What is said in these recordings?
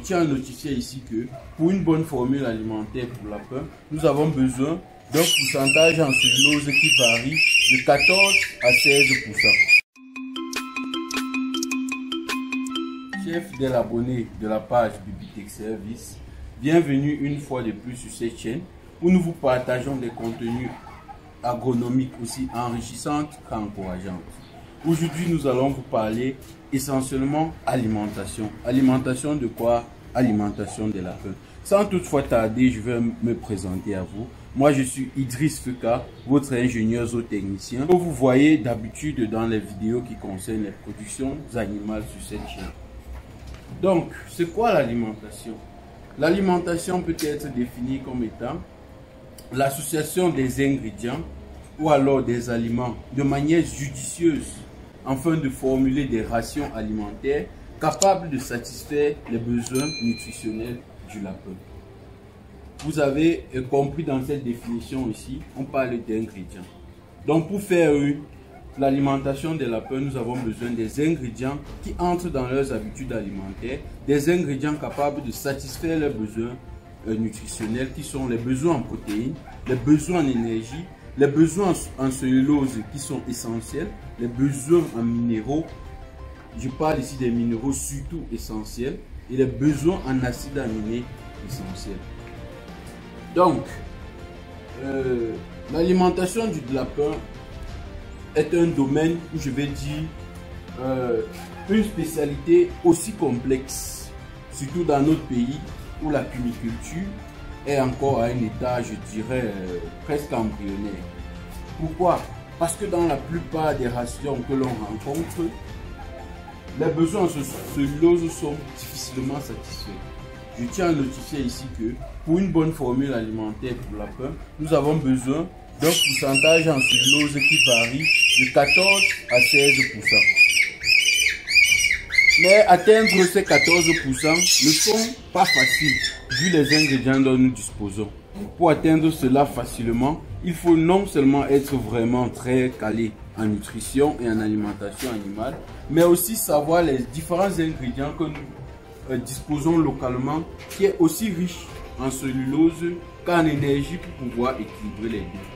tiens à notifier ici que pour une bonne formule alimentaire pour lapin, nous avons besoin d'un pourcentage en cellulose qui varie de 14 à 16%. Chers fidèles abonnés de la page Bibitech Service, bienvenue une fois de plus sur cette chaîne où nous vous partageons des contenus agronomiques aussi enrichissants qu'encourageants. Aujourd'hui, nous allons vous parler essentiellement alimentation. Alimentation de quoi? Alimentation des lapins. Sans toutefois tarder, je vais me présenter à vous. Moi, je suis Idriss Feka, votre ingénieur zootechnicien, que vous voyez d'habitude dans les vidéos qui concernent les productions animales sur cette chaîne. Donc, c'est quoi l'alimentation? L'alimentation peut être définie comme étant l'association des ingrédients ou alors des aliments de manière judicieuse afin de formuler des rations alimentaires capables de satisfaire les besoins nutritionnels du lapin. Vous avez compris dans cette définition ici, on parle d'ingrédients. Donc pour faire l'alimentation des lapins, nous avons besoin des ingrédients qui entrent dans leurs habitudes alimentaires, des ingrédients capables de satisfaire leurs besoins nutritionnels qui sont les besoins en protéines, les besoins en énergie, les besoins en cellulose qui sont essentiels, les besoins en minéraux, je parle ici des minéraux surtout essentiels, et les besoins en acides aminés essentiels. Donc, l'alimentation du lapin est un domaine où je vais dire une spécialité aussi complexe, surtout dans notre pays où la cumiculture est encore à un état, je dirais, presque embryonnaire. Pourquoi? Parce que dans la plupart des rations que l'on rencontre, les besoins en cellulose sont difficilement satisfaits. Je tiens à notifier ici que pour une bonne formule alimentaire pour lapin, nous avons besoin d'un pourcentage en cellulose qui varie de 14 à 16%. Mais atteindre ces 14% ne sont pas faciles vu les ingrédients dont nous disposons. Pour atteindre cela facilement, il faut non seulement être vraiment très calé en nutrition et en alimentation animale, mais aussi savoir les différents ingrédients que nous disposons localement, qui est aussi riche en cellulose qu'en énergie pour pouvoir équilibrer les deux.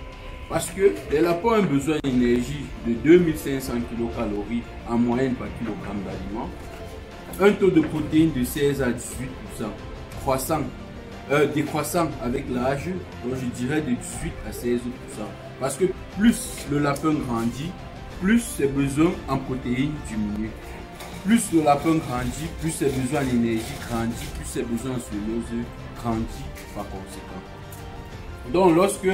Parce que les lapins ont un besoin d'énergie de 2500 kcal en moyenne par kilogramme d'aliment, un taux de protéines de 16 à 18%, décroissant avec l'âge, donc je dirais de 18 à 16%. Parce que plus le lapin grandit, plus ses besoins en protéines diminuent. Plus le lapin grandit, plus ses besoins en énergie grandissent, plus ses besoins en cellulose grandissent par conséquent. Donc lorsque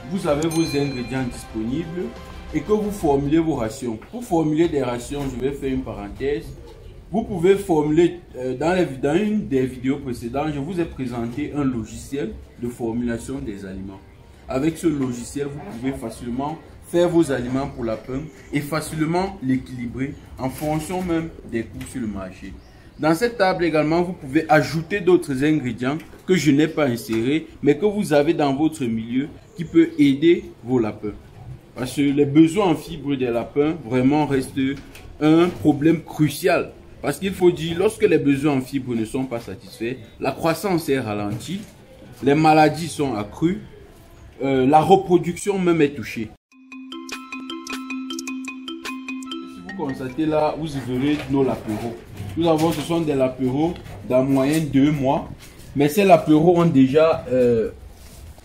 vous avez vos ingrédients disponibles et que vous formulez vos rations, pour formuler des rations, je vais faire une parenthèse. Vous pouvez formuler, dans une des vidéos précédentes, je vous ai présenté un logiciel de formulation des aliments. Avec ce logiciel, vous pouvez facilement faire vos aliments pour lapin et facilement l'équilibrer en fonction même des coûts sur le marché. Dans cette table également, vous pouvez ajouter d'autres ingrédients que je n'ai pas insérés, mais que vous avez dans votre milieu qui peut aider vos lapins. Parce que les besoins en fibres des lapins vraiment restent un problème crucial. Parce qu'il faut dire, lorsque les besoins en fibres ne sont pas satisfaits, la croissance est ralentie, les maladies sont accrues, la reproduction même est touchée. Si vous constatez là, vous verrez nos lapéraux. Nous avons, ce sont des lapéraux d'en moyenne 2 mois, mais ces lapéraux ont déjà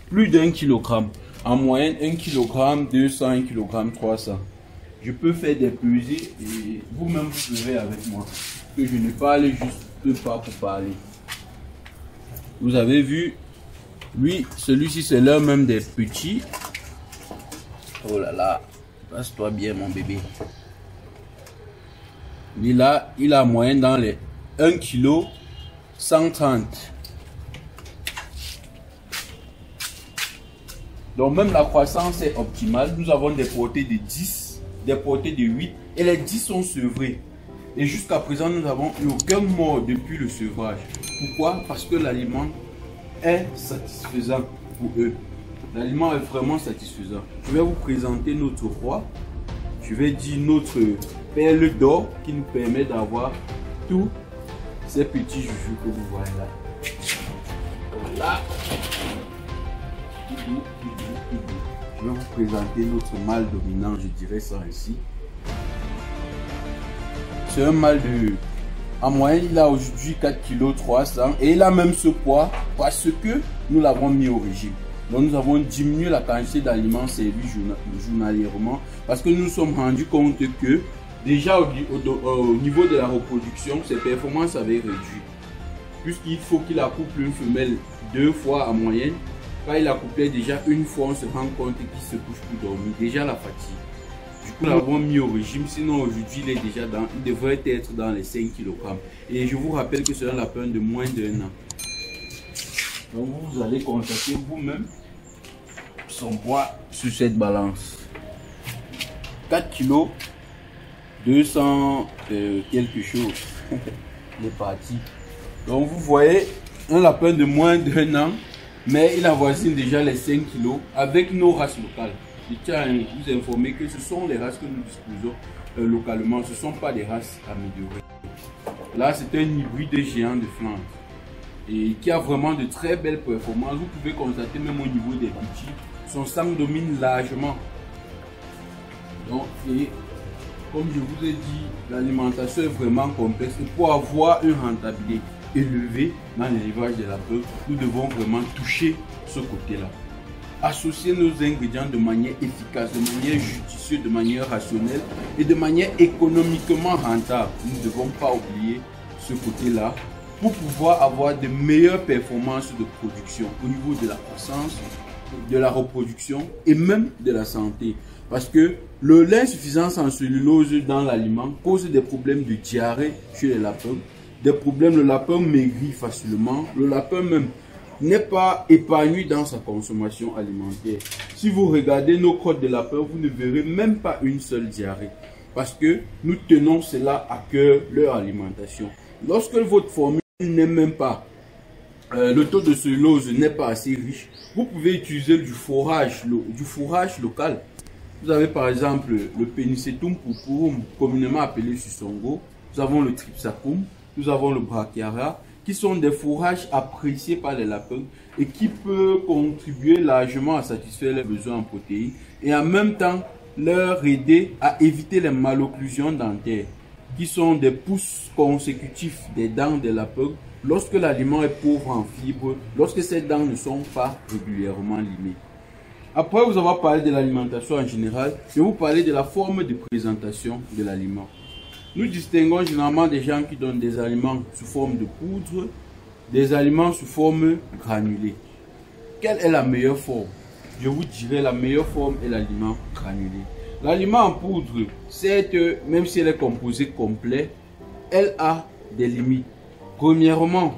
plus d'1 kg. En moyenne, 1 kg, 200, 1 kg, 300. Je peux faire des pesées et vous-même vous verrez avec moi que je ne parle juste pas pour parler. Vous avez vu, lui, celui-ci c'est l'un même des petits. Oh là là, passe-toi bien mon bébé. Lui là, il a moyenne dans les 1 kg 130. Donc même la croissance est optimale. Nous avons des portées de 10, des portées de 8 et les 10 sont sevrés. Et jusqu'à présent, nous n'avons eu aucun mort depuis le sevrage. Pourquoi? Parce que l'aliment est satisfaisant pour eux. L'aliment est vraiment satisfaisant. Je vais vous présenter notre roi. Je vais dire notre perle d'or qui nous permet d'avoir tout ces petits joujoux que vous voyez là. Voilà. Je vais vous présenter notre mâle dominant, je dirais ça ainsi. C'est un mâle de... En moyenne, il a aujourd'hui 4,3 kg et il a même ce poids parce que nous l'avons mis au régime. Donc nous avons diminué la quantité d'aliments servis journalièrement parce que nous nous sommes rendus compte que déjà au niveau de la reproduction, ses performances avaient réduit. Puisqu'il faut qu'il accouple une femelle 2 fois en moyenne. Quand il accouplait déjà une fois, on se rend compte qu'il se couche pour dormir. Déjà la fatigue. Du coup, nous l'avons mis au régime. Sinon, aujourd'hui, il est déjà dans, il devrait être dans les 5 kg. Et je vous rappelle que c'est un lapin de moins d'1 an. Donc, vous allez constater vous-même son poids sur cette balance. 4 kg, 200 quelque chose. Il est parti. Donc, vous voyez, un lapin de moins d'1 an. Mais il avoisine déjà les 5 kg avec nos races locales. Je tiens à vous informer que ce sont les races que nous disposons localement. Ce ne sont pas des races améliorées. Là, c'est un hybride géant de Flandre. Et qui a vraiment de très belles performances. Vous pouvez constater même au niveau des petits, son sang domine largement. Donc, et comme je vous ai dit, l'alimentation est vraiment complexe. Et pour avoir une rentabilité élevé dans l'élevage des lapins, nous devons vraiment toucher ce côté-là. Associer nos ingrédients de manière efficace, de manière judicieuse, de manière rationnelle et de manière économiquement rentable. Nous ne devons pas oublier ce côté-là pour pouvoir avoir de meilleures performances de production au niveau de la croissance, de la reproduction et même de la santé. Parce que l'insuffisance en cellulose dans l'aliment cause des problèmes de diarrhée chez les lapins. Des problèmes, le lapin maigrit facilement, le lapin même n'est pas épanoui dans sa consommation alimentaire. Si vous regardez nos crottes de lapin, vous ne verrez même pas une seule diarrhée. Parce que nous tenons cela à cœur, leur alimentation. Lorsque votre formule n'est même pas, le taux de cellulose n'est pas assez riche, vous pouvez utiliser du fourrage local. Vous avez par exemple le Penicetum purpurum, communément appelé Susongo. Nous avons le Tripsacum. Nous avons le Brachiaria, qui sont des fourrages appréciés par les lapins et qui peuvent contribuer largement à satisfaire les besoins en protéines et en même temps leur aider à éviter les malocclusions dentaires, qui sont des pousses consécutifs des dents des lapins lorsque l'aliment est pauvre en fibres, lorsque ces dents ne sont pas régulièrement limées. Après vous avoir parlé de l'alimentation en général, je vais vous parler de la forme de présentation de l'aliment. Nous distinguons généralement des gens qui donnent des aliments sous forme de poudre, des aliments sous forme granulée. Quelle est la meilleure forme? Je vous dirais la meilleure forme est l'aliment granulé. L'aliment en poudre, certes, même si elle est composée complet, elle a des limites. Premièrement,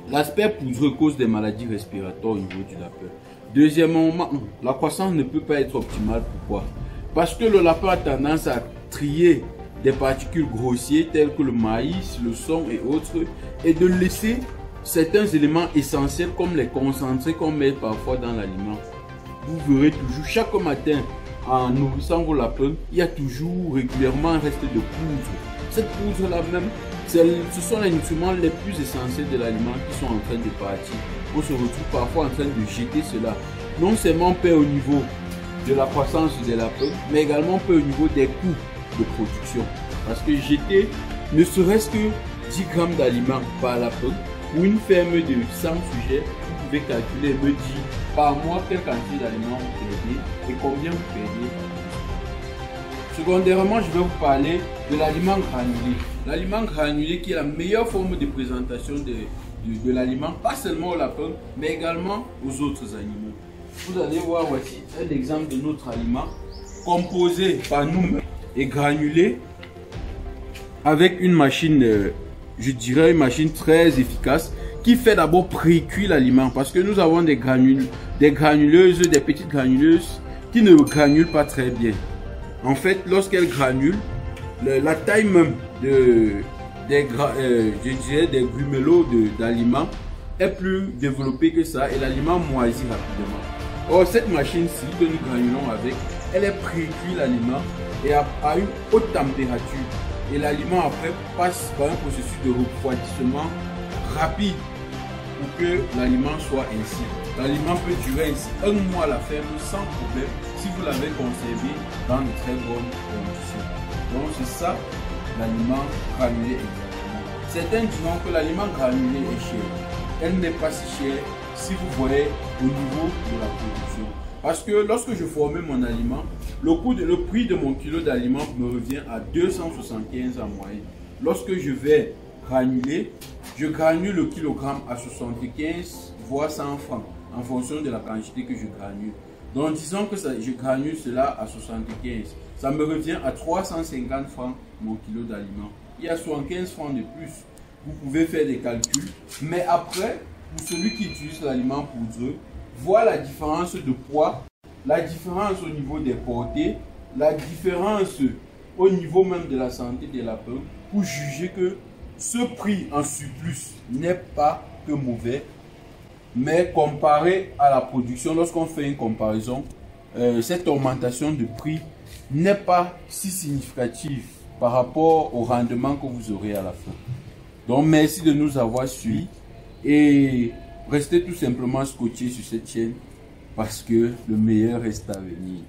l'aspect poudreux cause des maladies respiratoires au niveau du lapin. Deuxièmement, la croissance ne peut pas être optimale. Pourquoi? Parce que le lapin a tendance à trier des particules grossières telles que le maïs, le son et autres, et de laisser certains éléments essentiels comme les concentrés qu'on met parfois dans l'aliment. Vous verrez toujours chaque matin en nourrissant vos lapins, il y a toujours régulièrement un reste de poudre. Cette poudre-là même, ce sont les nutriments les plus essentiels de l'aliment qui sont en train de partir. On se retrouve parfois en train de jeter cela. Non seulement on perd au niveau de la croissance des lapins, mais également on perd au niveau des coûts de production. Parce que jeter ne serait-ce que 10 grammes d'aliments par lapin pour une ferme de 100 sujets, vous pouvez calculer et me dire par mois quelle quantité d'aliments vous perdez et combien vous perdez. Secondairement, je vais vous parler de l'aliment granulé. L'aliment granulé qui est la meilleure forme de présentation de l'aliment, pas seulement au lapin, mais également aux autres animaux. Vous allez voir, voici un exemple de notre aliment composé par nous-mêmes et granulé avec une machine, je dirais une machine très efficace qui fait d'abord pré-cuire l'aliment parce que nous avons des granuleuses, des petites granuleuses qui ne granulent pas très bien. En fait, lorsqu'elles granulent, la taille même des grumelots d'aliments est plus développée que ça et l'aliment moisit rapidement. Or, cette machine-ci que nous granulons avec, elle est pré-cuit l'aliment et à une haute température. et l'aliment après passe par un processus de refroidissement rapide pour que l'aliment soit ainsi. L'aliment peut durer ainsi un mois à la ferme sans problème si vous l'avez conservé dans de très bonnes conditions. Donc c'est ça l'aliment granulé exactement. Certains diront que l'aliment granulé est cher. Elle n'est pas si chère si vous voyez au niveau de la production. Parce que lorsque je formais mon aliment, le prix de mon kilo d'aliment me revient à 275 en moyenne. Lorsque je vais granuler, je granule le kilogramme à 75 voire 100 francs en fonction de la quantité que je granule. Donc disons que je granule cela à 75. Ça me revient à 350 francs mon kilo d'aliment. Il y a 75 francs de plus. Vous pouvez faire des calculs. Mais après, pour celui qui utilise l'aliment poudreux, voit la différence de poids, la différence au niveau des portées, la différence au niveau même de la santé des lapins, pour juger que ce prix en surplus n'est pas que mauvais, mais comparé à la production, lorsqu'on fait une comparaison, cette augmentation de prix n'est pas si significative par rapport au rendement que vous aurez à la fin. Donc merci de nous avoir suivis et restez tout simplement scotchés sur cette chaîne parce que le meilleur reste à venir.